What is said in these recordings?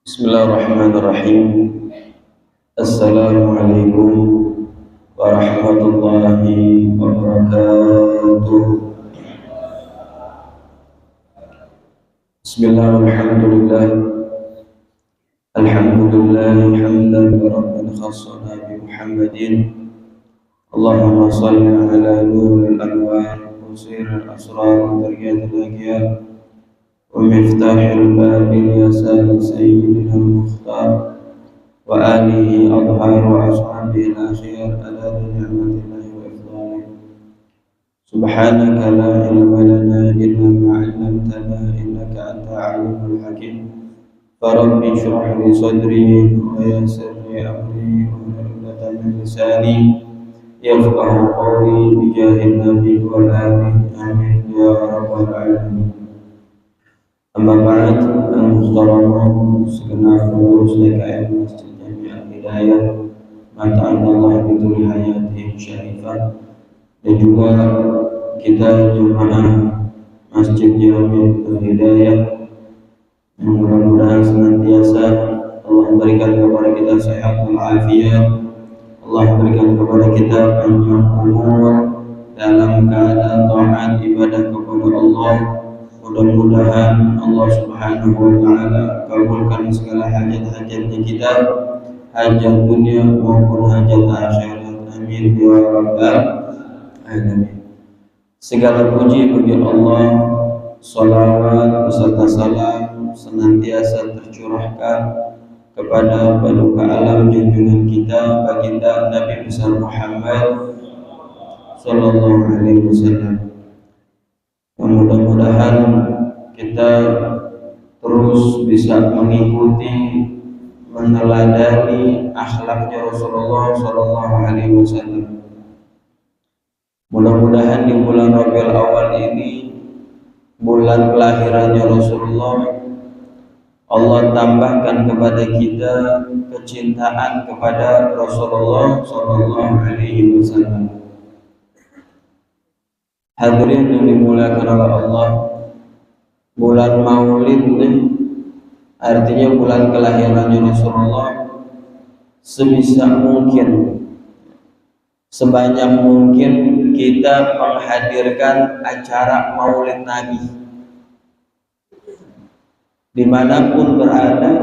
Bismillahirrahmanirrahim. Assalamualaikum warahmatullahi wabarakatuh. Bismillahirrahmanirrahim. Alhamdulillah hamdan rabban khassana bi Muhammadin. Allahumma salli ala nuril anwar wa sirril asrar wa tarqiyatil aghyar ومفتاح الباب اليسار سيدنا المختار وآله أظهر وأصحابه الأخيار على نعمة الله وإفضاله. سبحانك لا علم لنا إلا ما علمتنا إنك أنت العليم الحكيم. فرب اشرح لي صدري ويسر لي أمري واحلل عقدة من لساني يفقه قولي بجاه النبي والآله آمين يا رب العالمين. Amma ba'd, muhtaramah segenap pengurus DKM Masjid Jami Al-Hidayah, mata'an Allah bidul hayati syarifah, dan juga kita jemaah Masjid Jami Al-Hidayah, mudah-mudahan senantiasa Allah berikan kepada kita sehat walafiat, Allah berikan kepada kita panjang umur dalam keadaan taat ibadah kepada Allah. Mudah-mudahan Allah Subhanahu wa Ta'ala kabulkan segala hajat-hajatnya kita, hajat dunia maupun hajat akhirat. Amin ya rabbal alamin. Segala puji bagi Allah, salawat beserta salam senantiasa tercurahkan kepada paduka alam junjungan kita baginda Nabi besar Muhammad sallallahu alaihi wasallam. Mudah-mudahan kita terus bisa mengikuti, meneladani akhlaknya Rasulullah Sallallahu Alaihi Wasallam. Mudah-mudahan di bulan Rabiul Awal ini, bulan kelahirannya Rasulullah, Allah tambahkan kepada kita kecintaan kepada Rasulullah Sallallahu Alaihi Wasallam. Hadirin yang dimuliakan oleh Allah, bulan Maulid artinya bulan kelahirannya Rasulullah. Sebisa mungkin, sebanyak mungkin kita menghadirkan acara Maulid Nabi dimanapun berada.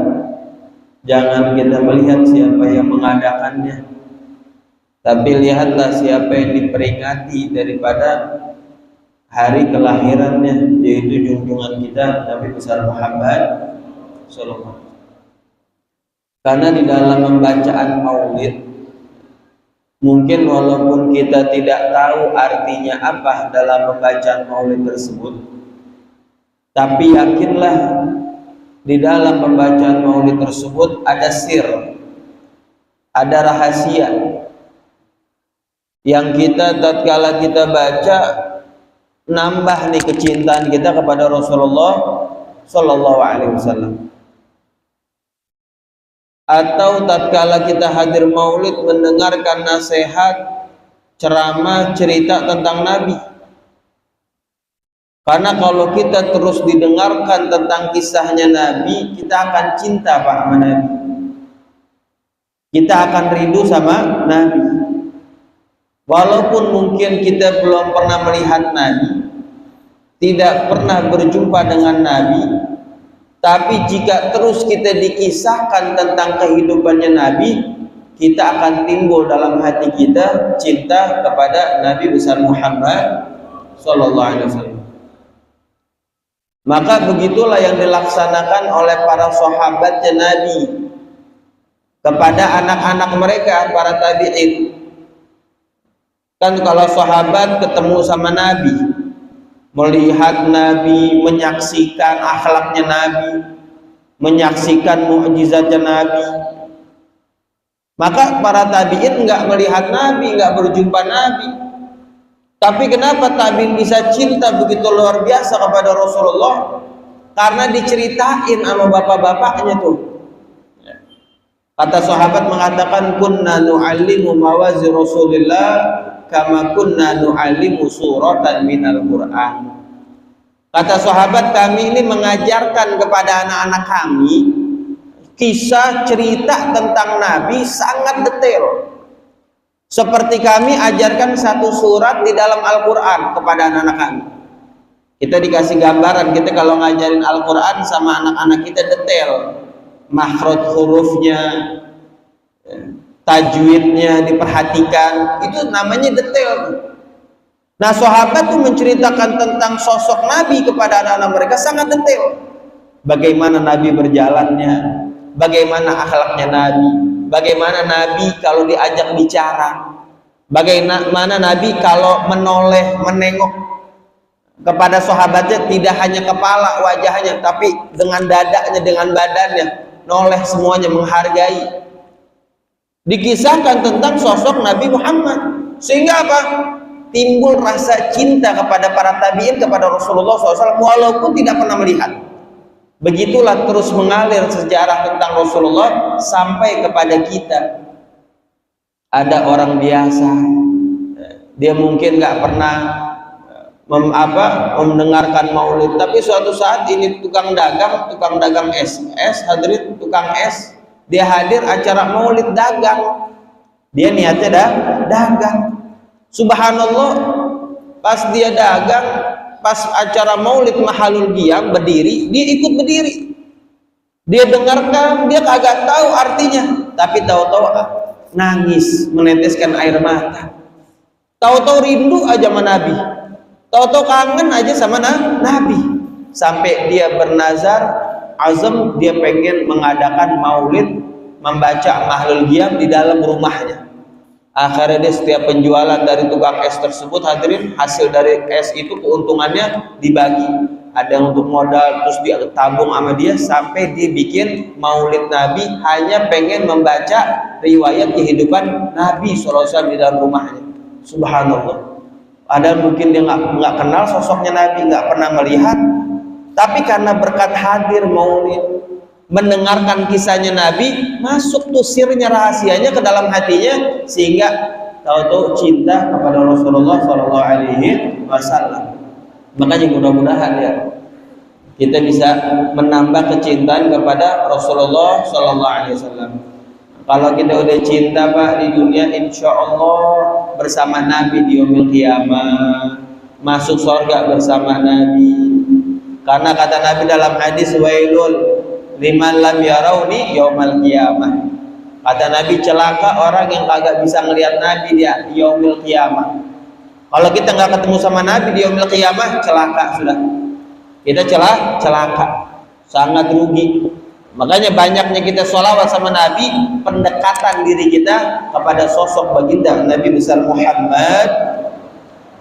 Jangan kita melihat siapa yang mengadakannya, tapi lihatlah siapa yang diperingati daripada hari kelahirannya, yaitu junjungan kita Nabi besar Muhammad sallallahu alaihi wasallam. Karena di dalam pembacaan Maulid, mungkin walaupun kita tidak tahu artinya apa dalam pembacaan Maulid tersebut, tapi yakinlah di dalam pembacaan Maulid tersebut ada sir, ada rahasia yang kita tatkala kita baca nambah nih kecintaan kita kepada Rasulullah Sallallahu Alaihi Wasallam. Atau tatkala kita hadir Maulid mendengarkan nasihat, ceramah, cerita tentang Nabi. Karena kalau kita terus didengarkan tentang kisahnya Nabi, kita akan cinta sama Nabi. Kita akan rindu sama Nabi. Walaupun mungkin kita belum pernah melihat Nabi, tidak pernah berjumpa dengan Nabi, tapi jika terus kita dikisahkan tentang kehidupannya Nabi, kita akan timbul dalam hati kita cinta kepada Nabi besar Muhammad sallallahu alaihi wasallam. Maka begitulah yang dilaksanakan oleh para sahabatnya Nabi kepada anak-anak mereka, para tabi'in. Kan kalau sahabat ketemu sama Nabi, melihat Nabi, menyaksikan akhlaknya Nabi, menyaksikan mukjizatnya Nabi, maka para tabi'in nggak melihat Nabi, nggak berjumpa Nabi, tapi kenapa tabi'in bisa cinta begitu luar biasa kepada Rasulullah? Karena diceritain sama bapak-bapaknya tuh. Kata sahabat mengatakan, kunna nu'allimu mawazi Rasulillah kama kunna nu'allimu suratan minal Qur'an. Kata sahabat, kami ini mengajarkan kepada anak-anak kami kisah cerita tentang Nabi sangat detail. Seperti kami ajarkan satu surat di dalam Al-Quran kepada anak-anak kami. Kita dikasih gambaran, kita kalau ngajarin Al-Quran sama anak-anak kita detail. Makhraj hurufnya, tajwidnya diperhatikan, itu namanya detail. Nah, sahabat tuh menceritakan tentang sosok Nabi kepada anak-anak mereka sangat detail. Bagaimana Nabi berjalannya, bagaimana akhlaknya Nabi, bagaimana Nabi kalau diajak bicara, bagaimana Nabi kalau menoleh, menengok kepada sahabatnya tidak hanya kepala wajahnya, tapi dengan dadanya, dengan badannya, noleh semuanya, menghargai. Dikisahkan tentang sosok Nabi Muhammad, sehingga apa? Timbul rasa cinta kepada para tabi'in, kepada Rasulullah SAW, walaupun tidak pernah melihat. Begitulah terus mengalir sejarah tentang Rasulullah sampai kepada kita. Ada orang biasa, dia mungkin nggak pernah mendengarkan maulid, tapi suatu saat ini tukang dagang es hadirin, tukang es, dia hadir acara maulid, dagang, dia niatnya dagang. Subhanallah, pas dia dagang, pas acara maulid mahalul qiyam berdiri, dia ikut berdiri, dia dengarkan, dia kagak tahu artinya, tapi tahu-tahu nangis, meneteskan air mata, tahu-tahu rindu aja sama Nabi, tahu-tahu kangen aja sama Nabi, sampai dia bernazar azam, dia pengen mengadakan maulid, membaca mahalul qiyam di dalam rumahnya. Akhirnya dia setiap penjualan dari tukang es tersebut, hadirin, hasil dari es itu keuntungannya dibagi, ada yang untuk modal, terus dia tabung sama dia, sampai dia bikin maulid Nabi hanya pengen membaca riwayat kehidupan Nabi SAW di dalam rumahnya. Subhanallah, ada mungkin dia nggak kenal sosoknya Nabi, nggak pernah melihat, tapi karena berkat hadir maulid, mendengarkan kisahnya Nabi, masuk tuh sirnya, rahasianya ke dalam hatinya, sehingga tahu-tahu cinta kepada Rasulullah SAW. Makanya mudah-mudahan ya kita bisa menambah kecintaan kepada Rasulullah SAW. Kalau kita udah cinta Pak di dunia, insya Allah bersama Nabi di yaumil qiyamah, masuk surga bersama Nabi. Karena kata Nabi dalam hadis, wailul liman lam yarawni yaumal qiyamah. Kata Nabi, celaka orang yang kagak bisa ngelihat Nabi di yaumil qiyamah. Kalau kita nggak ketemu sama Nabi di yaumil qiyamah, celaka sudah. Kita celaka, sangat rugi. Makanya banyaknya kita sholawat sama Nabi, pendekatan diri kita kepada sosok baginda Nabi besar Muhammad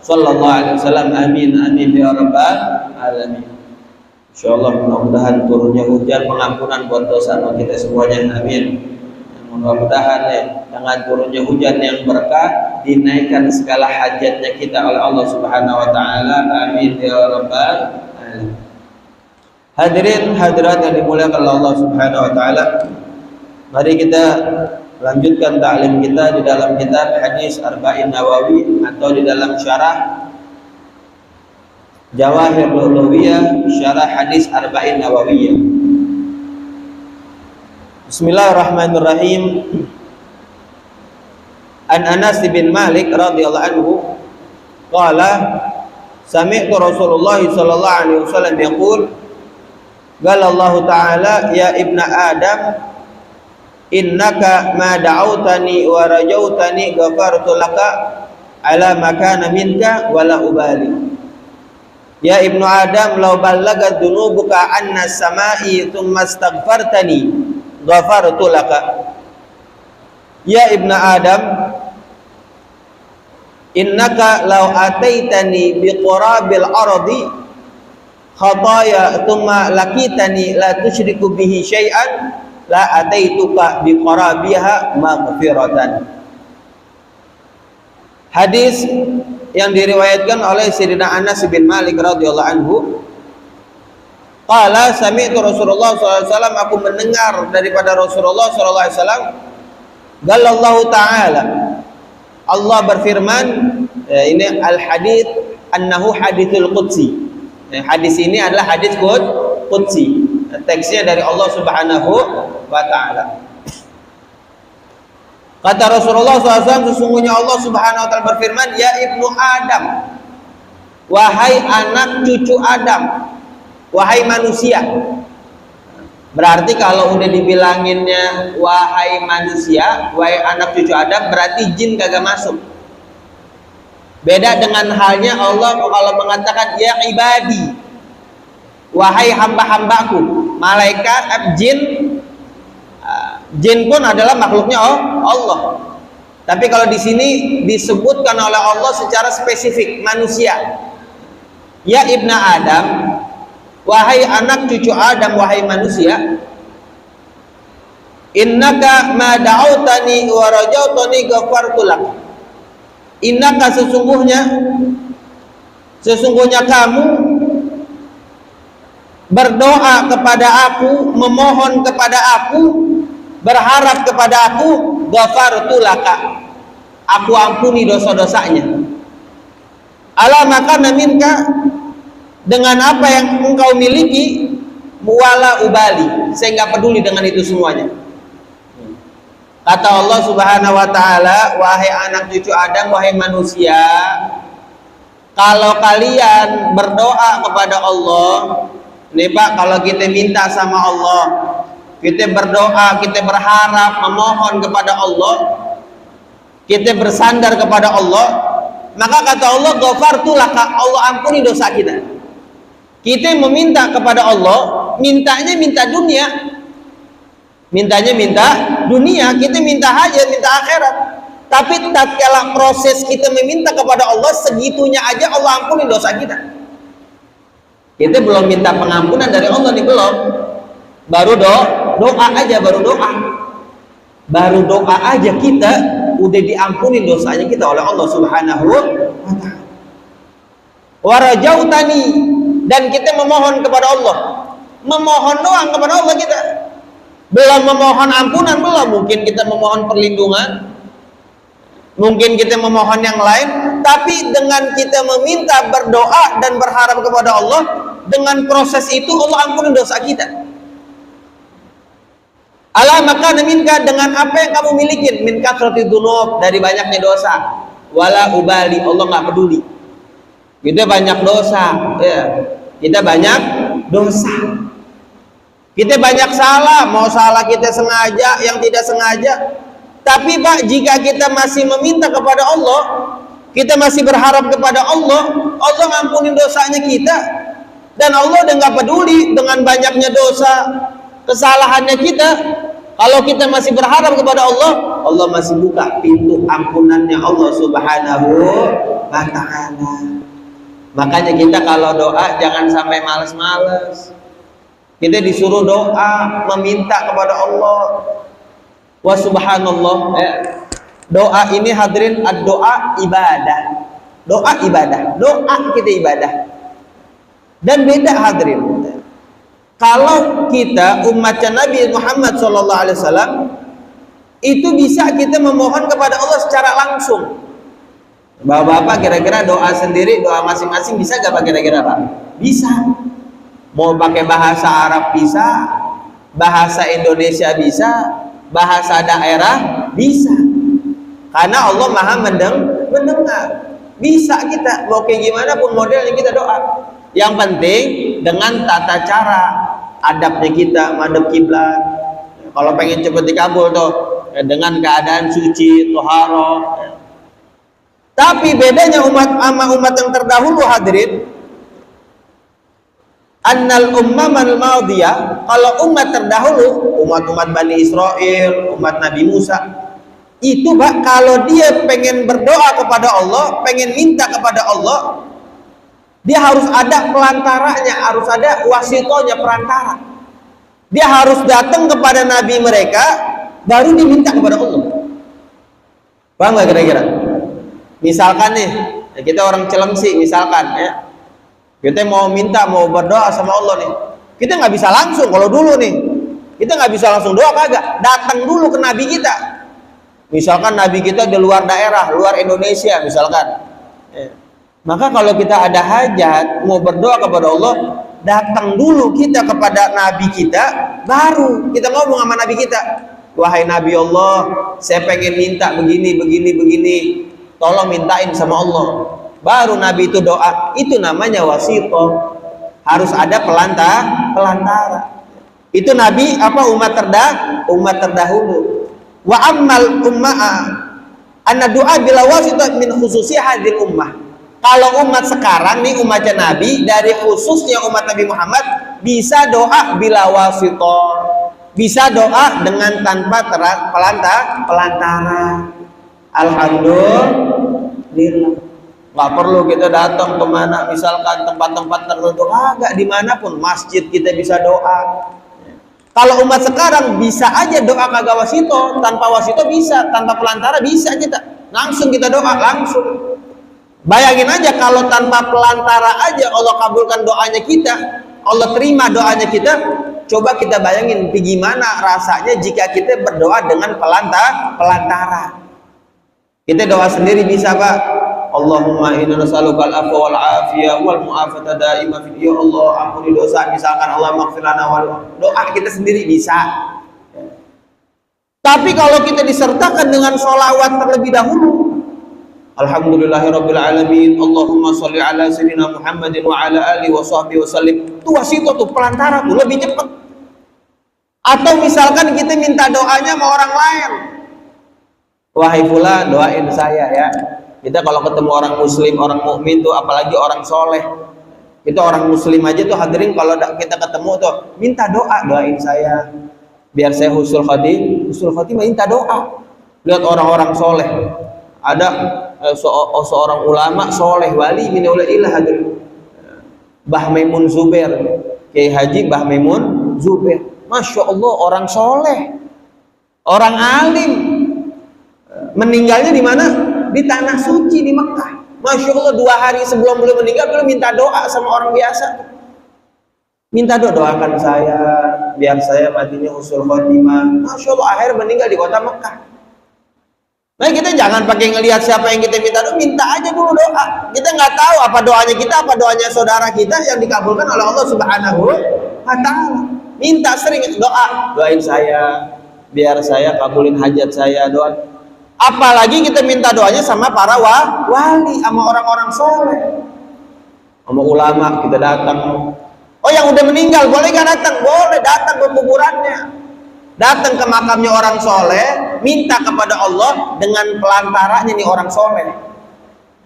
sallallahu alaihi wasallam. Amin amin ya rabbal alamin. Insyaallah mudah-mudahan turunnya hujan pengampunan buat dosa kita semuanya, amin. Mudah-mudahan dengan turunnya hujan yang berkah, dinaikkan segala hajatnya kita oleh Allah Subhanahu wa taala, amin ya rabbal alamin. Hadirin hadirat yang dimuliakan oleh Allah Subhanahu wa taala, mari kita lanjutkan ta'lim kita di dalam kitab Hadis Arba'in Nawawi, atau di dalam syarah Jawahir Lu'lu'iyah, syarah Hadis Arba'in Nawawiyah. Bismillahirrahmanirrahim. An Anas bin Malik radhiyallahu anhu qala sami'tu Rasulullah sallallahu alaihi wasallam yaqul qala Allah ta'ala ya ibna Adam innaka ma da'awtani wa rajautani ghafartu laka ala ma kana minka wala ubali. Ya ibnu Adam, law ballagat dunubuka anna samai thumma astaghfartani ghafartu laka. Ya ibnu Adam, innaka law ataitani biqurabil ardi khataya thumma lakitani la tusyriku bihi syai'an la ataituka biqurabiha maghfiratan. Hadis yang diriwayatkan oleh Sayyidina Anas bin Malik radhiyallahu anhu, qala sami'tu Rasulullah SAW, aku mendengar daripada Rasulullah SAW, galallahu ta'ala, Allah berfirman, ini al-hadits annahu hadithul qudsi. Hadis ini adalah hadis qudsi, teksnya dari Allah Subhanahu wa ta'ala. Kata Rasulullah SAW, sesungguhnya Allah Subhanahu wa ta'ala berfirman, ya ibnu Adam, wahai anak cucu Adam, wahai manusia. Berarti kalau udah dibilanginnya wahai manusia, wahai anak cucu Adam, berarti jin kagak masuk. Beda dengan halnya Allah kalau mengatakan ya ibadi, wahai hamba-hambaku. Malaikat, jin pun adalah makhluknya Allah. Tapi kalau di sini disebutkan oleh Allah secara spesifik manusia. Ya ibna Adam, wahai anak cucu Adam, wahai manusia, innaka ma da'autani wa rajautani ghafartu lak. Innaka sesungguhnya kamu berdoa kepada aku, memohon kepada aku, berharap kepada aku, ghafartu laka, aku ampuni dosa-dosanya. Ala maka minka, dengan apa yang engkau miliki, wala ubali, saya nggak peduli dengan itu semuanya. Kata Allah Subhanahu wa ta'ala, wahai anak cucu Adam, wahai manusia, kalau kalian berdoa kepada Allah, nih Pak, kalau kita minta sama Allah, kita berdoa, kita berharap, memohon kepada Allah, kita bersandar kepada Allah, maka kata Allah, ghafartu laka, Allah ampuni dosa kita. Kita meminta kepada Allah, mintanya minta dunia, mintanya minta dunia, kita minta hajat, minta akhirat. Tapi tatkala proses kita meminta kepada Allah, segitunya aja Allah ampuni dosa kita. Kita belum minta pengampunan dari Allah nih, belum. Baru doa aja, baru doa aja kita udah diampuni dosanya kita oleh Allah Subhanahu wa ta'ala. Warajautani, dan kita memohon kepada Allah, memohon doang kepada Allah kita, belum memohon ampunan, belum. Mungkin kita memohon perlindungan, mungkin kita memohon yang lain, tapi dengan kita meminta, berdoa dan berharap kepada Allah, dengan proses itu Allah ampuni dosa kita. Ala maka minka, dengan apa yang kamu miliki, min kathrati dzunub, dari banyaknya dosa, wala ubali, Allah nggak peduli. Kita banyak dosa, ya. Kita banyak dosa, kita banyak salah, mau salah kita sengaja, yang tidak sengaja. Tapi Pak, jika kita masih meminta kepada Allah, kita masih berharap kepada Allah, Allah ngampuni dosanya kita, dan Allah udah nggak peduli dengan banyaknya dosa, kesalahannya kita. Kalau kita masih berharap kepada Allah, Allah masih buka pintu ampunannya Allah Subhanahu wa ta'ala. Makanya kita kalau doa jangan sampai males-males. Kita disuruh doa, meminta kepada Allah. Wa subhanallah, doa ini hadirin, doa ibadah. Doa ibadah, doa kita ibadah. Dan beda hadirin. Kalau kita umatnya Nabi Muhammad SAW, itu bisa kita memohon kepada Allah secara langsung. Bapak-bapak kira-kira doa sendiri, doa masing-masing bisa gak Pak kira-kira Pak? Bisa. Mau pakai bahasa Arab bisa, bahasa Indonesia bisa, bahasa daerah bisa. Karena Allah Maha mendengar. Bisa kita, mau kayak gimana pun modelnya kita doa. Yang penting dengan tata cara, adabnya kita madhab kiblat. Kalau pengen cepet dikabul tuh, dengan keadaan suci, toharo. Tapi bedanya umat sama umat yang terdahulu hadirin, annal ummamal madiyah, kalau umat terdahulu, umat-umat Bani Israel, umat Nabi Musa, itu Pak, kalau dia pengen berdoa kepada Allah, pengen minta kepada Allah, dia harus ada pelantaranya, harus ada wasitonya, perantara. Dia harus datang kepada Nabi mereka, baru diminta kepada Allah. Paham gak kira-kira? Misalkan nih, kita orang Cilengsi misalkan ya, kita mau minta, mau berdoa sama Allah nih, kita nggak bisa langsung. Kalau dulu nih, kita nggak bisa langsung doa, kagak, datang dulu ke Nabi kita. Misalkan Nabi kita di luar daerah, luar Indonesia misalkan ya. Maka kalau kita ada hajat, mau berdoa kepada Allah, datang dulu kita kepada Nabi kita, baru kita ngomong sama Nabi kita, wahai Nabi Allah, saya pengen minta begini, begini, begini, tolong mintain sama Allah. Baru Nabi itu doa, itu namanya wasithah. Harus ada pelantara. Itu Nabi umat terdahulu. Wa ammal umma'a anna du'a bila wasithah min khususi hadil ummah. Kalau umat sekarang nih, umatnya Nabi, dari khususnya umat Nabi Muhammad, bisa doa bila wasithah, bisa doa dengan tanpa pelantara. Alhamdulillah, nggak perlu kita datang kemana, misalkan tempat-tempat tertentu, nggak, dimanapun masjid kita bisa doa. Kalau umat sekarang bisa aja doa kagak wasithah, tanpa wasithah bisa, tanpa pelantara bisa, kita langsung kita doa langsung. Bayangin aja kalau tanpa pelantara aja Allah kabulkan doanya kita, Allah terima doanya kita. Coba kita bayangin gimana rasanya jika kita berdoa dengan pelantara. Kita doa sendiri bisa, Pak. Allahumma inna nas'aluka al-'afwa wal 'afiyah wal mu'afata daimah fid, ya Allah ampuni dosa, misalkan Allah maghfir lana wal, doa kita sendiri bisa. Tapi kalau kita disertakan dengan sholawat terlebih dahulu, alhamdulillahirabbil alamin, Allahumma sholli ala sayyidina Muhammadin wa ala alihi wa sahbihi wasallim. Itu wasithah tuh, pelantara tuh lebih cepat. Atau misalkan kita minta doanya sama orang lain. Wahai fulan, doain saya ya. Kita kalau ketemu orang muslim, orang mukmin tuh, apalagi orang soleh. Kita orang muslim aja tuh hadirin, kalau kita ketemu tuh minta doain saya biar saya husnul khotimah, minta doa. Lihat orang-orang soleh. Ada seorang ulama soleh, wali min auliyaillah, hadir Bah Maimun Zubair, Kiai Haji Bah Maimun Zubair, masya Allah, orang soleh, orang alim, meninggalnya di mana? Di tanah suci di Mekah. Masya Allah, 2 hari sebelum beliau meninggal, beliau minta doa sama orang biasa, minta doakan saya biar saya matinya husnul khotimah. Masya Allah, akhirnya meninggal di kota Mekah. Nah, kita jangan pakai ngelihat siapa yang kita minta doa, minta aja dulu doa. Kita nggak tahu apa doanya kita, apa doanya saudara kita yang dikabulkan oleh Allah Subhanahu wa Ta'ala. Minta sering doain saya biar saya kabulin hajat saya, doa. Apalagi kita minta doanya sama para wali, sama orang-orang soleh, sama ulama. Kita datang, oh yang udah meninggal boleh nggak datang? Boleh, datang ke kuburannya, datang ke makamnya orang soleh, minta kepada Allah dengan pelantaranya nih orang soleh.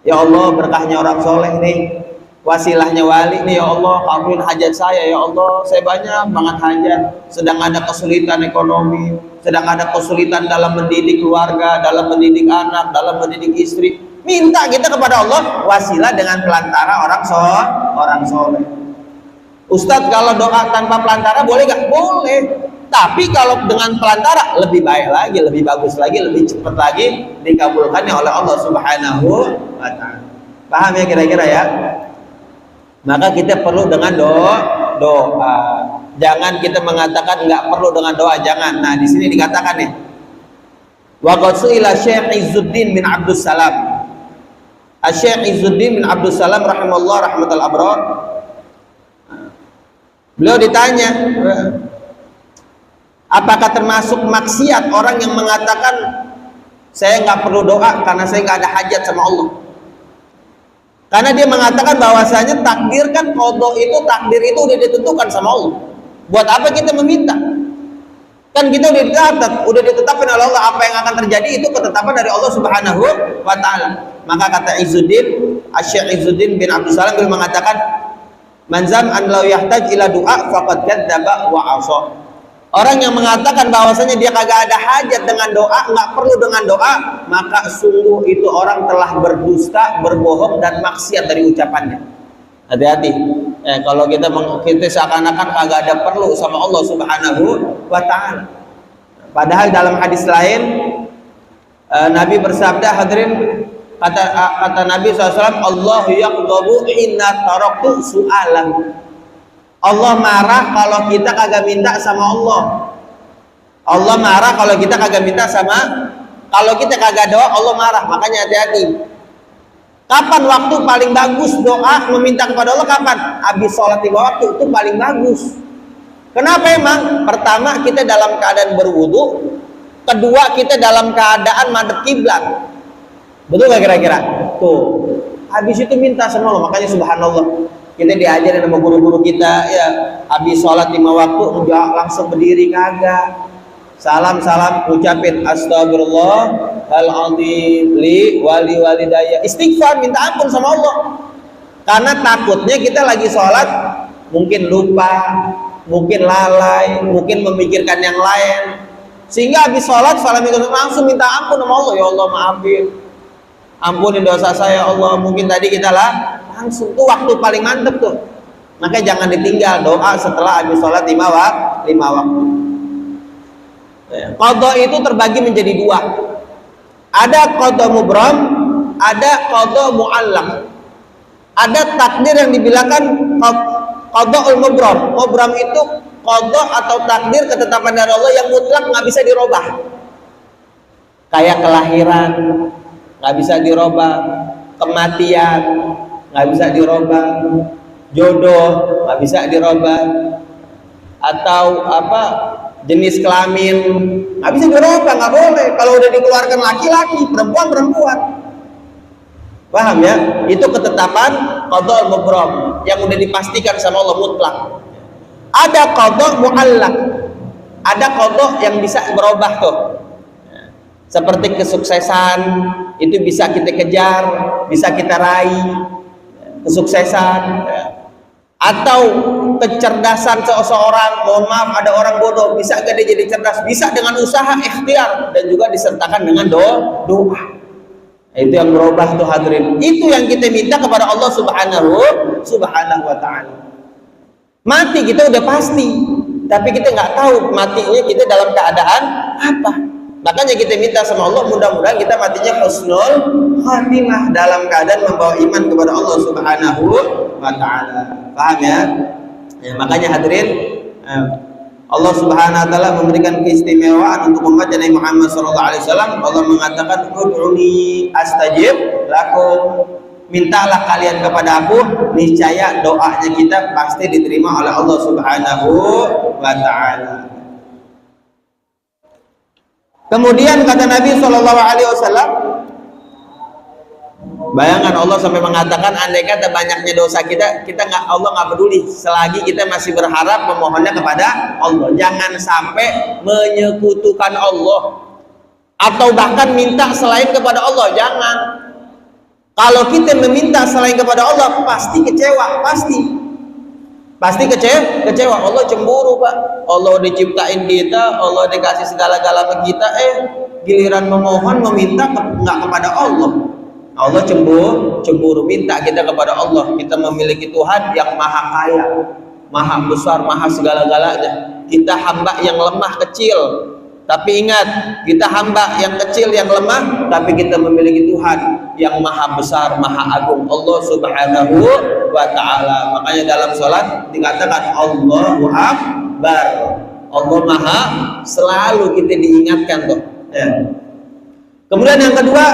Ya Allah, berkahnya orang soleh nih, wasilahnya wali nih, ya Allah kabulin hajat saya, ya Allah saya banyak banget hajat, sedang ada kesulitan ekonomi, sedang ada kesulitan dalam mendidik keluarga, dalam mendidik anak, dalam mendidik istri. Minta kita kepada Allah wasilah dengan pelantara orang soleh. Ustadz, kalau doa tanpa pelantara boleh gak? Boleh. Tapi kalau dengan pelantara lebih baik lagi, lebih bagus lagi, lebih cepat lagi dikabulkannya oleh Allah Subhanahu wa Ta'ala. Paham ya kira-kira ya? Maka kita perlu dengan doa. Jangan kita mengatakan nggak perlu dengan doa, jangan. Nah, di sini dikatakan nih, wa qad su'ila Syekh Izzuddin bin Abdus Salam. Syekh Izzuddin bin Abdus Salam rahimallahu rahmatal abrar. Beliau ditanya, apakah termasuk maksiat orang yang mengatakan saya nggak perlu doa karena saya nggak ada hajat sama Allah? Karena dia mengatakan bahwasanya takdir kan, qadha itu, takdir itu udah ditentukan sama Allah. Buat apa kita meminta? Kan kita udah ditetapkan oleh Allah, apa yang akan terjadi itu ketetapan dari Allah Subhanahu wa Ta'ala. Maka kata Izzuddin, Syekh Izzuddin bin Abdus Salam beliau mengatakan, man zam an law yahtaj ila du'a faqad kadzdzaba wa 'asha. Orang yang mengatakan bahwasanya dia kagak ada hajat dengan doa, nggak perlu dengan doa, maka sungguh itu orang telah berdusta, berbohong dan maksiat dari ucapannya. Hati-hati. Kalau kita seakan-akan kagak ada perlu sama Allah Subhanahu wa Ta'ala. Padahal dalam hadis lain Nabi bersabda, hadirin, kata Nabi SAW, Allahu yaqdabu inna taraktu su'alan. Allah marah kalau kita kagak minta sama Allah. Allah marah kalau kita kagak minta sama, kalau kita kagak doa, Allah marah. Makanya hati-hati. Kapan waktu paling bagus doa meminta kepada Allah? Kapan? Habis sholat 5 waktu, itu paling bagus. Kenapa emang? Pertama, kita dalam keadaan berwudu. Kedua, kita dalam keadaan madhep kiblat. Betul gak kira-kira? Tuh. Habis itu minta sama Allah. Makanya subhanallah, kita diajarin sama guru-guru kita, ya, habis sholat 5 waktu enggak langsung berdiri, kagak. Salam ucapin astagfirullahaladzim li wali walidayya, istighfar, minta ampun sama Allah. Karena takutnya kita lagi sholat mungkin lupa, mungkin lalai, mungkin memikirkan yang lain, sehingga habis sholat salam itu langsung minta ampun sama Allah. Ya Allah, maafin, ampunin dosa saya Allah. Mungkin tadi kita lah langsung, tuh waktu paling mantep tuh. Makanya jangan ditinggal doa setelah habis sholat 5 waktu. Qadha itu terbagi menjadi 2. Ada qadha mubram, ada qadha mu'allaq. Ada takdir yang dibilangkan qadha'ul mubram. Mubram itu qadha atau takdir ketetapan dari Allah yang mutlak, nggak bisa dirubah. Kayak kelahiran nggak bisa dirubah, kematian nggak bisa dirubah, jodoh nggak bisa dirubah, atau apa, jenis kelamin nggak bisa dirubah, nggak boleh. Kalau udah dikeluarkan laki-laki, perempuan. Paham ya? Itu ketetapan qadha mubram yang udah dipastikan sama Allah mutlak. Ada qadha mu'allaq, ada qadha yang bisa berubah tuh. Seperti kesuksesan itu bisa kita kejar, bisa kita raih kesuksesan. Atau kecerdasan seseorang, mohon maaf, ada orang bodoh, bisa gak dia jadi cerdas? Bisa dengan usaha, ikhtiar, dan juga disertakan dengan doa. Itu yang berubah tuh hadirin. Itu yang kita minta kepada Allah subhanahu wa ta'ala. Mati kita udah pasti, tapi kita nggak tahu matinya kita dalam keadaan apa. Makanya kita minta sama Allah, mudah-mudahan kita matinya husnul khatimah, dalam keadaan membawa iman kepada Allah subhanahu wa ta'ala. Paham ya? Makanya hadirin, Allah subhanahu wa ta'ala memberikan keistimewaan untuk umat Nabi Muhammad SAW. Allah mengatakan, ud'uni astajib lakum, mintalah kalian kepada aku, niscaya doanya kita pasti diterima oleh Allah subhanahu wa ta'ala. Kemudian kata Nabi SAW, bayangkan Allah sampai mengatakan, andai kata banyaknya dosa kita nggak, Allah nggak peduli selagi kita masih berharap memohonnya kepada Allah. Jangan sampai menyekutukan Allah atau bahkan minta selain kepada Allah. Jangan. Kalau kita meminta selain kepada Allah, pasti kecewa, pasti kecewa. Allah cemburu, Pak. Allah udah ciptain kita, Allah dikasih segala-galanya kita, giliran memohon meminta nggak kepada Allah. Allah cemburu. Minta kita kepada Allah. Kita memiliki Tuhan yang maha kaya, maha besar, maha segala-galanya. Kita hamba yang lemah kecil, tapi ingat, kita hamba yang kecil yang lemah, tapi kita memiliki Tuhan yang maha besar, maha agung, Allah subhanahu wa ta'ala. Makanya dalam sholat dikatakan Allahu Akbar, Allah maha, selalu kita diingatkan tuh ya. Kemudian yang kedua,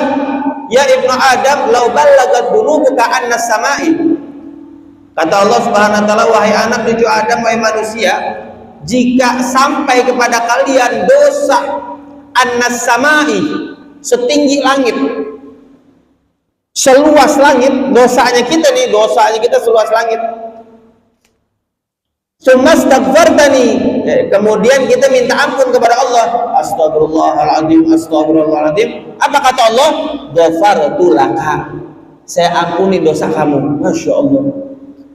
ya ibnu Adam, lau ballagat dunubuka annas samai. Kata Allah subhanahu wa ta'ala, wahai anak cucu Adam, wahai manusia, jika sampai kepada kalian dosa annas samai, setinggi langit, seluas langit, dosanya kita seluas langit. Sumastaghfartani, kemudian kita minta ampun kepada Allah, astagfirullahaladzim. Apa kata Allah? Ghafartu laka, saya ampuni dosa kamu. Masya Allah,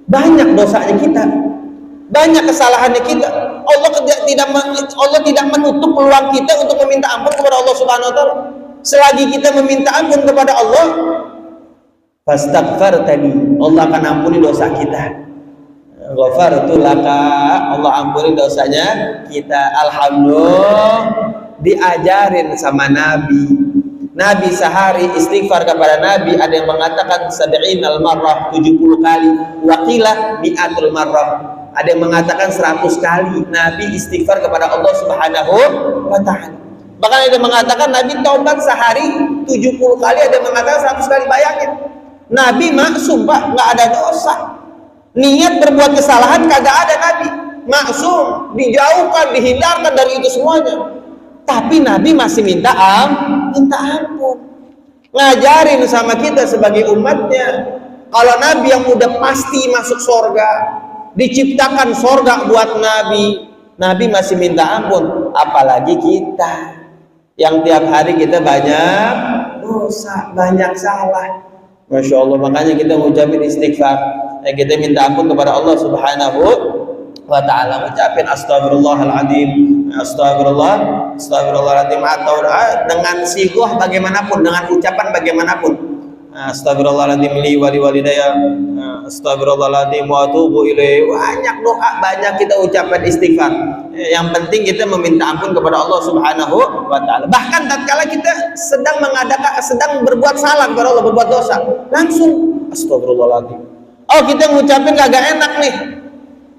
banyak dosanya kita, banyak kesalahannya kita. Allah tidak menutup peluang kita untuk meminta ampun kepada Allah subhanahu wa ta'ala. Selagi kita meminta ampun kepada Allah, fastaghfartani, Allah akan ampuni dosa kita. Ghafartu laka, Allah ampuni dosanya kita. Alhamdulillah, diajarin sama Nabi sehari istighfar kepada Nabi, ada yang mengatakan 70 marrah, 70 kali, waqilah mi'atul marrah, ada yang mengatakan 100 kali Nabi istighfar kepada Allah subhanahu wa ta'ala. Bahkan ada yang mengatakan Nabi taubat sehari 70 kali, ada yang mengatakan 100 kali. Bayangin, Nabi maksum Pak, nggak ada dosa. Niat berbuat kesalahan kagak ada Nabi. Maksum, dijauhkan, dihindarkan dari itu semuanya. Tapi Nabi masih minta ampun. Ngajarin sama kita sebagai umatnya. Kalau Nabi yang udah pasti masuk surga, diciptakan surga buat Nabi, Nabi masih minta ampun. Apalagi kita yang tiap hari kita banyak dosa, banyak salah. Masya Allah, makanya kita mengucapkan istighfar. Kita minta ampun kepada Allah Subhanahu wa ta'ala, mengucapkan astagfirullahaladzim, astagfirullahaladzim, atau dengan sighah bagaimanapun, dengan ucapan bagaimanapun. Astagfirullahaladzim li wali walidaya, astagfirullahaladzim wa atubu ilaih. Banyak doa, banyak kita ucapkan istighfar. Yang penting kita meminta ampun kepada Allah Subhanahu wa ta'ala. Bahkan tatkala kita sedang berbuat salah kepada Allah, berbuat dosa, langsung astagfirullahaladzim. Oh, kita ngucapin kagak enak nih.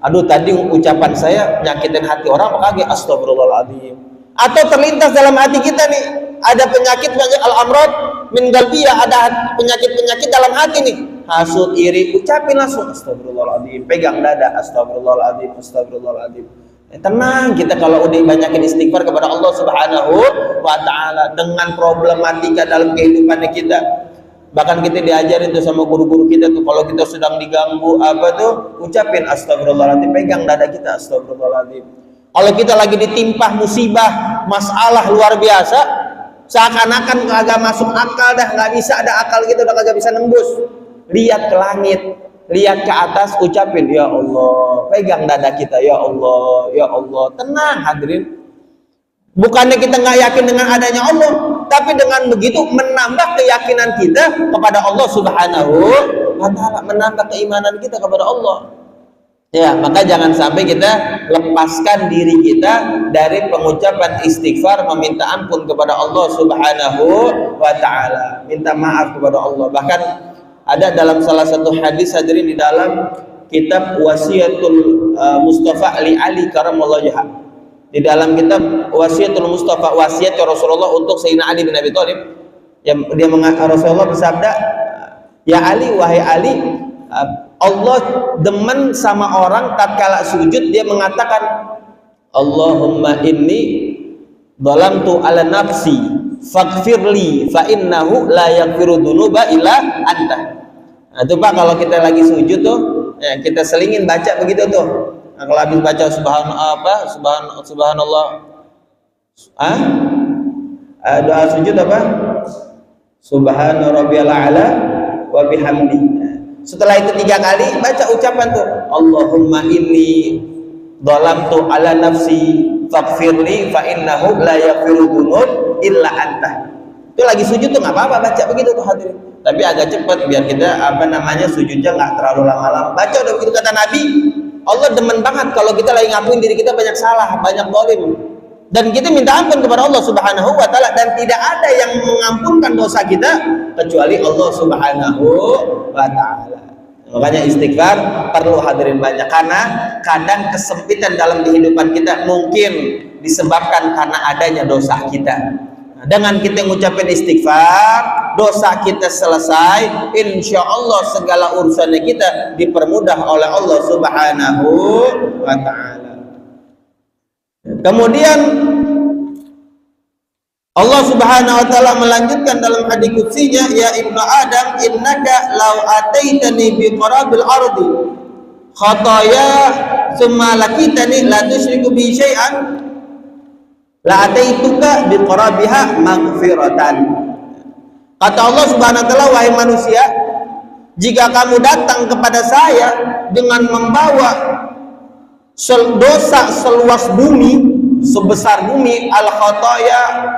Aduh, tadi ucapan saya nyakitin hati orang, apa kagak? Astagfirullahaladzim. Atau terlintas dalam hati kita nih, ada penyakit al-amrad min qalbiyah, ada penyakit dalam hati nih, hasud, iri, ucapin langsung astagfirullahaladzim, pegang dada, astagfirullahaladzim, astagfirullahaladzim. Tenang kita kalau udah banyakin istighfar kepada Allah Subhanahu wa ta'ala dengan problematika dalam kehidupan kita. Bahkan kita diajarin tuh sama guru-guru kita tuh, kalau kita sedang diganggu apa tuh, ucapin astagfirullahaladzim, pegang dada kita, astagfirullahaladzim. Kalau kita lagi ditimpa musibah, masalah luar biasa, seakan-akan kagak masuk akal dah, nggak bisa ada akal gitu, udah kagak bisa nembus. Lihat ke langit, lihat ke atas, ucapin ya Allah, pegang dada kita, ya Allah, ya Allah. Tenang hadirin. Bukannya kita nggak yakin dengan adanya Allah, tapi dengan begitu menambah keyakinan kita kepada Allah Subhanahu wa ta'ala, menambah keimanan kita kepada Allah. Ya, maka jangan sampai kita lepaskan diri kita dari pengucapan istighfar, meminta ampun kepada Allah Subhanahu wa ta'ala, minta maaf kepada Allah. Bahkan ada dalam salah satu hadis hadirin di dalam kitab Wasiatul Mustafa li Ali karamallahu wajhah. Di dalam kitab Wasiatul Mustafa, wasiat Rasulullah untuk Sayyidina Ali bin Abi Thalib, yang Rasulullah bersabda, ya Ali, wahai Ali, Allah demen sama orang tatkala sujud dia mengatakan Allahumma inni dhalamtu ala nafsi faghfirli fa innahu la yaghfiru dzunuba illa anta. Nah, itu Pak, kalau kita lagi sujud tuh, ya, kita selingin baca begitu tuh. Nah, kalau habis baca subhanallah, doa sujud apa? Subhana rabbiyal a'la wa bihamdi. Setelah itu 3 kali baca ucapan tuh, Allahumma inni dhalamtu ala nafsi faghfirli fa innahu la yaghfiru dzunub illa anta. Itu lagi sujud tuh nggak apa-apa baca begitu tuh hadirin. Tapi agak cepat biar kita sujudnya nggak terlalu lama-lama. Baca udah begitu kata Nabi. Allah demen banget kalau kita lagi ngakuin diri kita banyak salah, banyak zalim. Dan kita minta ampun kepada Allah Subhanahu wa ta'ala, dan tidak ada yang mengampunkan dosa kita kecuali Allah Subhanahu wa ta'ala. Makanya istighfar perlu hadirin banyak, karena kadang kesempitan dalam kehidupan kita mungkin disebabkan karena adanya dosa kita. Nah, dengan kita mengucapkan istighfar, dosa kita selesai, insya Allah segala urusannya kita dipermudah oleh Allah Subhanahu wa ta'ala. Kemudian Allah Subhanahu wa ta'ala melanjutkan dalam hadis qudsinya, ya ibnu Adam, innaka law ataitani bi qarabil ardi khataya thumma lakitani la tusyriku bi syai'an la ataituka bi qarabiha maghfiratan. Kata Allah Subhanahu wa ta'ala, wahai manusia, jika kamu datang kepada saya dengan membawa dosa seluas bumi, sebesar bumi, al-khataya,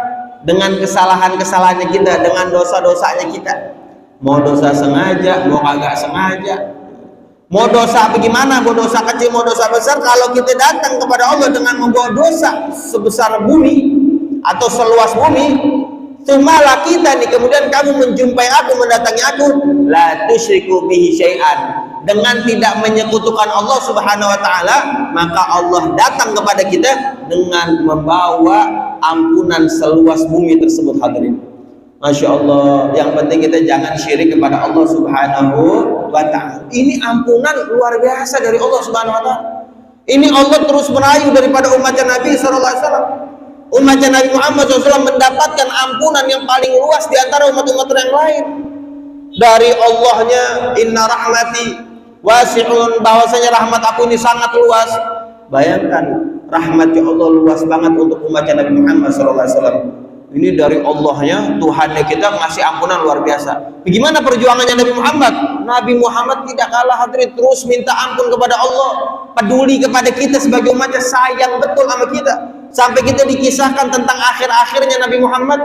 dengan kesalahan-kesalahannya kita, dengan dosa-dosanya kita, mau dosa sengaja, mau kagak sengaja, mau dosa bagaimana, mau dosa kecil, mau dosa besar, kalau kita datang kepada Allah dengan membawa dosa sebesar bumi atau seluas bumi, semalah kita nih, kemudian kamu menjumpai aku, mendatangi aku, la tusyriku bihi syai'an, dengan tidak menyekutukan Allah Subhanahu wa ta'ala, maka Allah datang kepada kita dengan membawa ampunan seluas bumi tersebut hadirin. Masya Allah, yang penting kita jangan syirik kepada Allah Subhanahu wa Ta'ala. Ini ampunan luar biasa dari Allah Subhanahu wa Ta'ala. Ini Allah terus merayu daripada umatnya Nabi SAW. Umatnya Nabi Muhammad SAW mendapatkan ampunan yang paling luas di antara umat-umat yang lain. Dari Allahnya, inna rahmati wasi'un, bahwasanya rahmat aku ini sangat luas. Bayangkan, rahmatnya Allah luas banget untuk umatnya Nabi Muhammad SAW. Ini dari Allahnya, Tuhannya kita ngasih ampunan luar biasa. Bagaimana perjuangannya Nabi Muhammad? Nabi Muhammad tidak kalah hadirin, terus minta ampun kepada Allah, peduli kepada kita sebagai umatnya, sayang betul sama kita. Sampai kita dikisahkan tentang akhir-akhirnya Nabi Muhammad,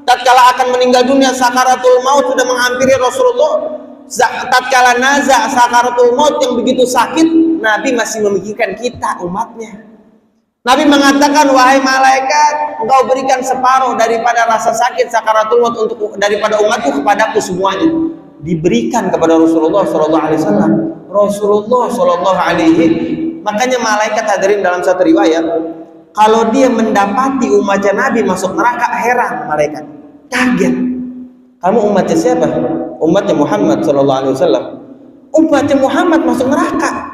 tatkala akan meninggal dunia, sakaratul maut sudah menghampiri Rasulullah. Tatkala naza sakaratul maut yang begitu sakit, Nabi masih memikirkan kita umatnya. Nabi mengatakan, wahai malaikat, engkau berikan separuh daripada rasa sakit sakaratul maut untuk daripada umatku kepadaku semuanya. Diberikan kepada Rasulullah Sallallahu Alaihi Wasallam. Rasulullah Sallallahu Alaihi. Makanya malaikat hadirin dalam satu riwayat, kalau dia mendapati umatnya Nabi masuk neraka, heran malaikat, kaget. Kamu umatnya siapa? Umatnya Muhammad Sallallahu Alaihi Wasallam. Umatnya Muhammad masuk neraka.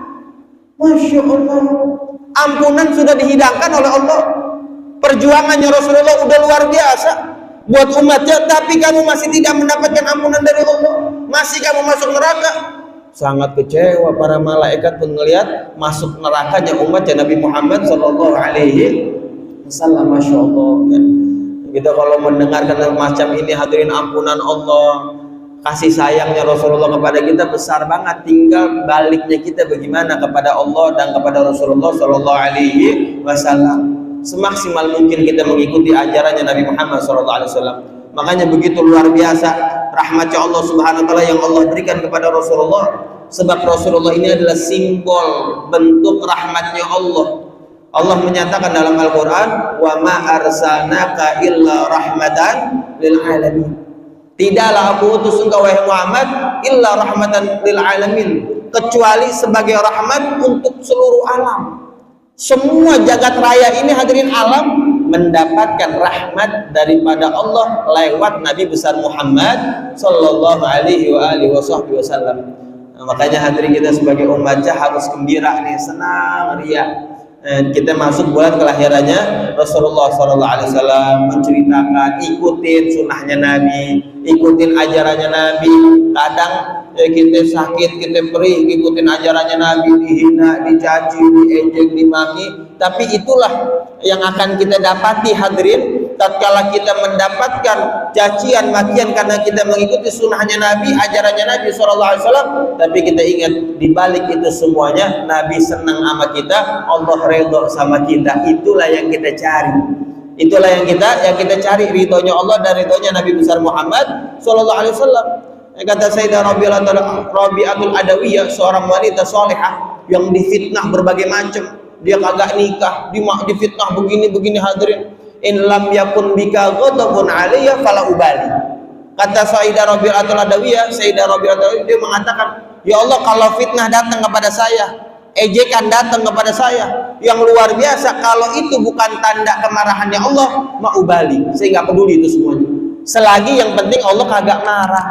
Masya Allah. Ampunan sudah dihidangkan oleh Allah. Perjuangannya Rasulullah udah luar biasa buat umatnya, tapi kamu masih tidak mendapatkan ampunan dari Allah, masih kamu masuk neraka. Sangat kecewa para malaikat pun melihat masuk nerakanya umatnya Nabi Muhammad Sallallahu Alaihi Wasallam. Masya Allah ya. Kita kalau mendengarkan macam ini hadirin, ampunan Allah, kasih sayangnya Rasulullah kepada kita besar banget. Tinggal baliknya kita bagaimana kepada Allah dan kepada Rasulullah Sallallahu Alaihi Wasallam. Semaksimal mungkin kita mengikuti ajarannya Nabi Muhammad Sallallahu Alaihi Wasallam. Makanya begitu luar biasa rahmatnya Allah Subhanahu Wa Taala yang Allah berikan kepada Rasulullah. Sebab Rasulullah ini adalah simbol bentuk rahmatnya Allah. Allah menyatakan dalam Al-Quran, wa ma arsalnaka illa rahmatan lil alamin. Tidaklah aku utus engkau wahai Muhammad illa rahmatan lil alamin, kecuali sebagai rahmat untuk seluruh alam. Semua jagat raya ini hadirin alam mendapatkan rahmat daripada Allah lewat Nabi besar Muhammad Sallallahu Alaihi Wasallam. Nah, makanya hadirin kita sebagai umatnya harus gembira nih, senang, ria. Kita masuk bulan kelahirannya Rasulullah Sallallahu Alaihi Wasallam, menceritakan, ikutin sunnahnya Nabi, ikutin ajarannya Nabi. Kadang kita sakit, kita perih, ikutin ajarannya Nabi, dihina, dicaci, diejek, dimaki. Tapi itulah yang akan kita dapati hadirin, tatkala kita mendapatkan cacian, makian karena kita mengikuti sunnahnya Nabi, ajarannya Nabi Sallallahu Alaihi Wasallam. Tapi kita ingat, di balik itu semuanya Nabi senang sama kita, Allah redha sama kita. Itulah yang kita cari. Itulah yang kita cari, ridhonya Allah dan ridhonya Nabi besar Muhammad Sallallahu Alaihi Wasallam. Kata Sayyidah Rabi'atul Adawiyah, seorang wanita salihah yang difitnah berbagai macam. Dia kagak nikah, difitnah begini hadirin. In lam yakun bika ghadabun alayya fala ubali. Kata Sayyidah Rabi'atul Adawiyah, dia mengatakan, ya Allah, kalau fitnah datang kepada saya, ejekan datang kepada saya yang luar biasa, kalau itu bukan tanda kemarahannya Allah, ma'ubali, saya nggak peduli itu semuanya. Selagi yang penting Allah kagak marah,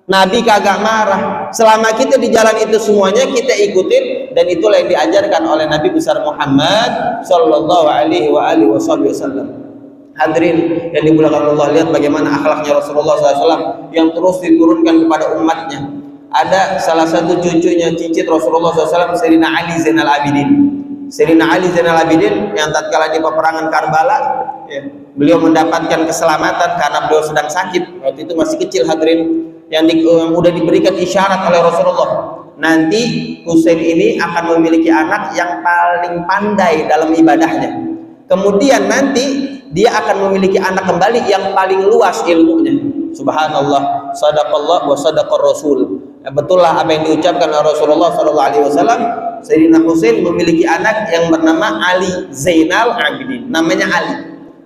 Nabi kagak marah, selama kita di jalan itu semuanya kita ikutin, dan itulah yang diajarkan oleh Nabi besar Muhammad Sallallahu Alaihi Wasallam. Hadirin yang dimuliakan Allah, lihat bagaimana akhlaknya Rasulullah SAW yang terus diturunkan kepada umatnya. Ada salah satu cucunya cicit Rasulullah SAW, Sayyidina Ali Zainal Abidin. Sayyidina Ali Zainal Abidin yang tatkala di peperangan Karbala, ya, beliau mendapatkan keselamatan karena beliau sedang sakit. Waktu itu masih kecil hadirin, yang udah diberikan isyarat oleh Rasulullah, nanti Husain ini akan memiliki anak yang paling pandai dalam ibadahnya. Kemudian nanti dia akan memiliki anak kembali yang paling luas ilmunya. Subhanallah, sadaqallah wa sadaqar Rasul. Ya, betul lah apa yang diucapkan oleh Rasulullah Sallallahu Alaihi Wasallam. Sayyidina Husain memiliki anak yang bernama Ali Zainal Abidin. Namanya Ali.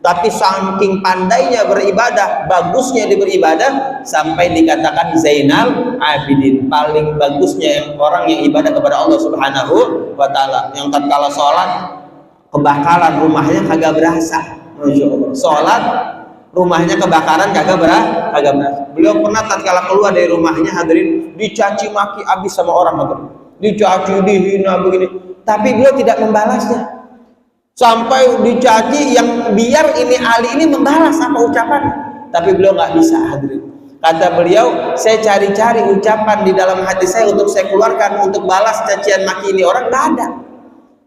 Tapi saking pandainya beribadah, bagusnya dia beribadah, sampai dikatakan Zainal Abidin, paling bagusnya yang orang yang ibadah kepada Allah Subhanahu wa Ta'ala, yang tatkala sholat kebakaran rumahnya kagak berasa. Masya Allah. Sholat rumahnya kebakaran kagak berhasil. Beliau pernah tatkala keluar dari rumahnya hadirin dicaci maki abis sama orang hadirin, dicaci dihina begini, tapi beliau tidak membalasnya. Sampai dicaci yang biar ini Ali ini membalas apa ucapan, tapi beliau nggak bisa hadirin. Kata beliau, saya cari-cari ucapan di dalam hati saya untuk saya keluarkan untuk balas cacian maki ini orang, nggak ada.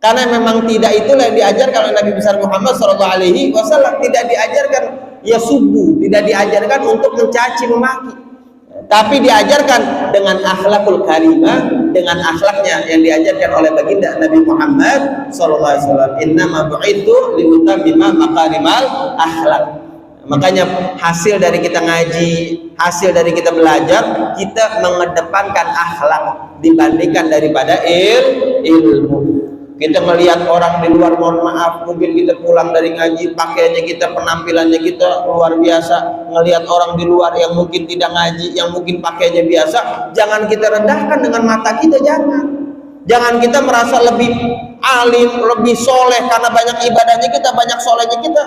Karena memang tidak itulah yang diajarkan oleh Nabi besar Muhammad SAW. Tidak diajarkan ya subuh, tidak diajarkan untuk mencaci memaki, tapi diajarkan dengan akhlakul karimah, dengan akhlaknya yang diajarkan oleh baginda Nabi Muhammad SAW. Innama bu'itsu liutammima makarimal akhlak. Makanya hasil dari kita ngaji, hasil dari kita belajar, kita mengedepankan akhlak dibandingkan daripada ilmu. Kita melihat orang di luar, mohon maaf, mungkin kita pulang dari ngaji, pakaiannya kita, penampilannya kita luar biasa. Ngelihat orang di luar yang mungkin tidak ngaji, yang mungkin pakaiannya biasa, jangan kita rendahkan dengan mata kita, jangan. Jangan kita merasa lebih alim, lebih soleh karena banyak ibadahnya kita, banyak solehnya kita,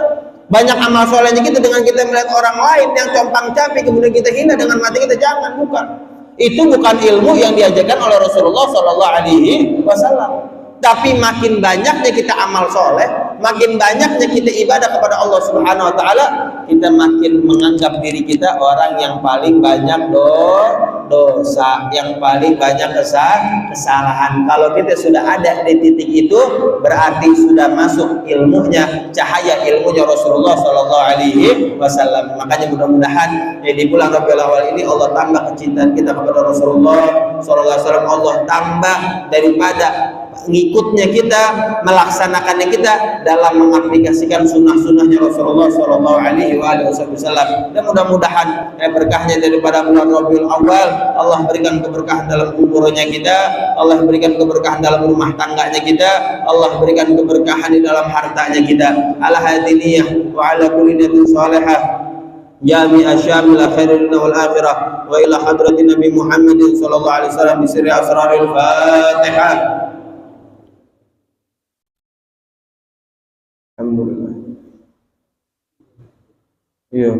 banyak amal solehnya kita, dengan kita melihat orang lain yang compang camping kemudian kita hina dengan mata kita, jangan, bukan. Itu bukan ilmu yang diajarkan oleh Rasulullah SAW. Tapi makin banyaknya kita amal soleh, makin banyaknya kita ibadah kepada Allah Subhanahu Wa Taala, kita makin menganggap diri kita orang yang paling banyak dosa, yang paling banyak kesalahan. Kalau kita sudah ada di titik itu, berarti sudah masuk ilmunya, cahaya ilmunya Rasulullah SAW. Makanya mudah-mudahan di bulan Rabiul Awal ini Allah tambah kecintaan kita kepada Rasulullah SAW. Allah tambah daripada ngikutnya kita, melaksanakannya kita dalam mengaplikasikan sunnah-sunnahnya Rasulullah SAW. Dan mudah-mudahan berkahnya daripada bulan Rabiul Awal, Allah berikan keberkahan dalam umurnya kita, Allah berikan keberkahan dalam rumah tangganya kita, Allah berikan keberkahan di dalam hartanya kita. Ala hadiniyah wa ala kulli niyatin salihah jami'a syamila khairil wal akhirah wa ila hadratin Nabi Muhammadin sallallahu alaihi wasallam bi sirri asraril Fatihah. Alhamdulillah. Iya.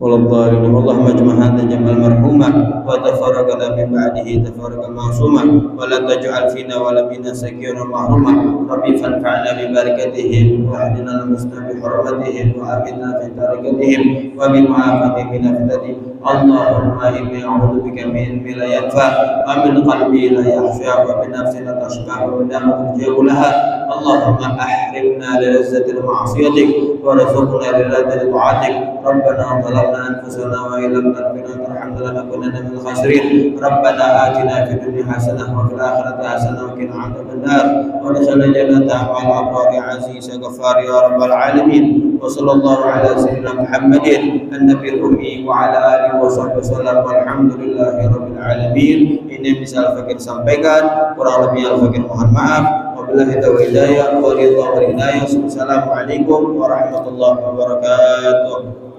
والضالين اللهم اجمع هذا جمع المرحومة وتفرقنا من بعده تفرقا معصوما ولا تجعل فينا ولا بنا سكينا محروما ربي فانفعنا ببركتهم واهدنا المسلم بحرمتهم وامنا في طريقتهم وبمعافاتهم من فتنهم اللهم اني اعوذ بك من علم لا ينفع ومن قلب لا يخشع ومن نفس لا تشبع ومن دم ترجع لها اللهم احرمنا للذة معصيتك وارزقنا للذة طاعتك ربنا ظلمنا أنفسنا وإن لم تغفر وترحمنا لنكونن من الخاسرين ربنا آتنا في الدنيا حسنة وفي الآخرة حسنة وقنا عذاب النار وادخلنا الجنة مع الأبرار عزيز غفار يا رب العالمين وصلى الله على سيدنا محمد النبي الأمي وعلى آله وصحبه وسلم والحمد لله رب العالمين. Ini bisa Al-Fakir sampaikan, kurang lebih Al-Fakir mohon maaf. Wabillahi taufiq hidayah, wa ridha wal hidayah. Assalamualaikum warahmatullahi wabarakatuh.